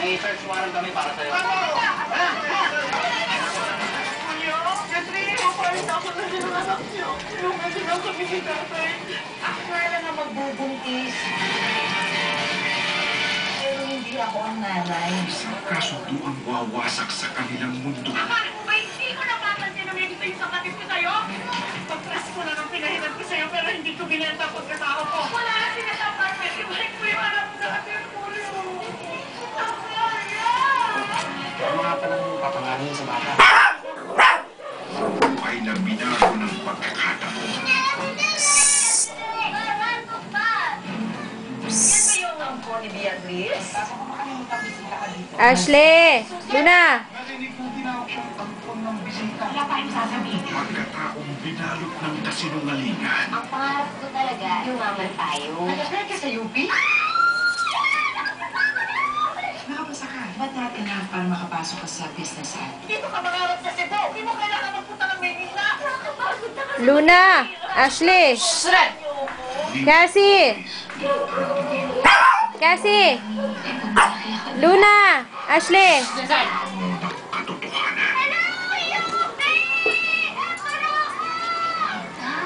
May search warrant kami para sa'yo. Akala na magbubuntis. Pero hindi ako ang nanay. Isang kasunduang wawasak sa kanilang mundo. Akala mo ba hindi ko napapansin na may gusto yung kapatid ko sa'yo? Pag-press ko na ng pinahinan ko sa'yo pero hindi ko binenta ang pagkatao ko. Wala na sinasapasya. Ibalik mo yung alam sa atin mo rin. Ano nga palang papangalan sa bata? Ay na binago ng pagkakataon. Yan ba yung angko ni Beatrice? Ashley! Luna! Narinig ko tinawag siyang angkon ng bisita. Wala tayong sasabihin. Pagkataong binalot ng kasinungalingan. Ang pangarap ko talaga, yumaman tayo. Nag-apply ka sa UP? Nakapasa ka. Ba't natin na para makapasok ka sa business side? Dito ka mangarap sa Cebu. Hindi mo kailangan magpunta ng Maynila. Nakakapagod na kasi. Luna! Ashley! Cassie! Cassie! Luna! Ashley! Unang katotohanan.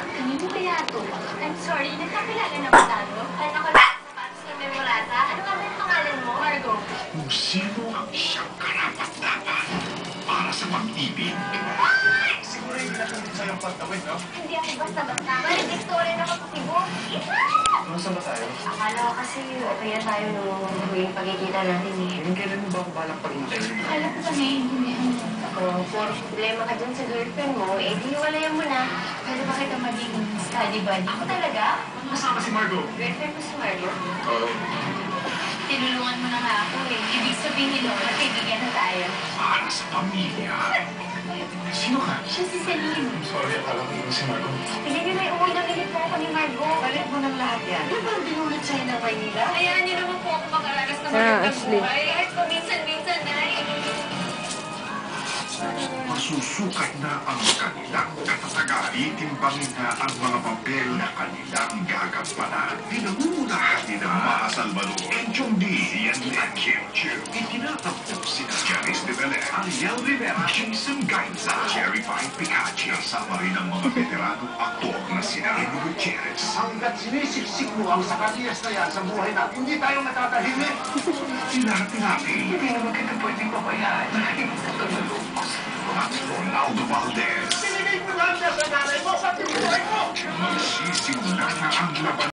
Kanino kaya ito? I'm sorry, nagkakilala na ba tayo? Kaya ako lang sa sapatos ng memorata. Ano nga ba yung pangalan mo, Margo? Kung sino ang siyang karapat-dapat para sa pag-ibig. Siguro yung nakamit sa'yo ang pagtawid, no? Hindi ako basta-basta. Valedictorian ako sa Cebu. Kamusta ba tayo? Akala ko kasi okay na tayo nung huling pagkikita natin eh. Yung kailan mo ba ako balak pag-intay? Akala ko ba hindi Kung puro problema ka dyan sa girlfriend mo, eh di walayan mo na. Pwede ba kita maging study buddy? Ako talaga? Kasama si Margo. Girlfriend mo si Marlo? Oo. Tinulungan mo na nga ako eh. Ibig sabihin nun, magkaibigan na tayo. Para sa pamilya. Sino ka? Siya si Celine. Sorry, akala ko yung si Margo. Hindi nyo na umuwi ng minute mo ako ni Margo. Balik mo ng lahat yan. Ano ba ang binulit sa'yo ng Maynila? Hayaan niyo naman po ako mag-aralas na Ah, magandang Ashley. buhay. Kahit paminsan-minsan na Masusukat na ang kanilang katatagan. Itimbangin na ang mga papel na kanilang gagampanan. Pinangungunahan ni na Maha Salvador, Enchong D, Ian at Kim Chiu. Itinatampok sina Janice de Belen, Ariel Rivera, Jason Gainza, Jerry Pine Picachi. Kasama rin ang mga veteranong aktor na sina Rene Gutierrez. Hanggat sinisiksik mo ang sakaliyas na yan sa buhay natin, hindi tayo matatahimik. Tinati, Hindi naman kita pwedeng pabayaan. Makinig sa tulog. at Ronaldo Valdez. Sinigay mo lang siya sa nanay mo, pati buhay mo! Magsisimula na ang laban.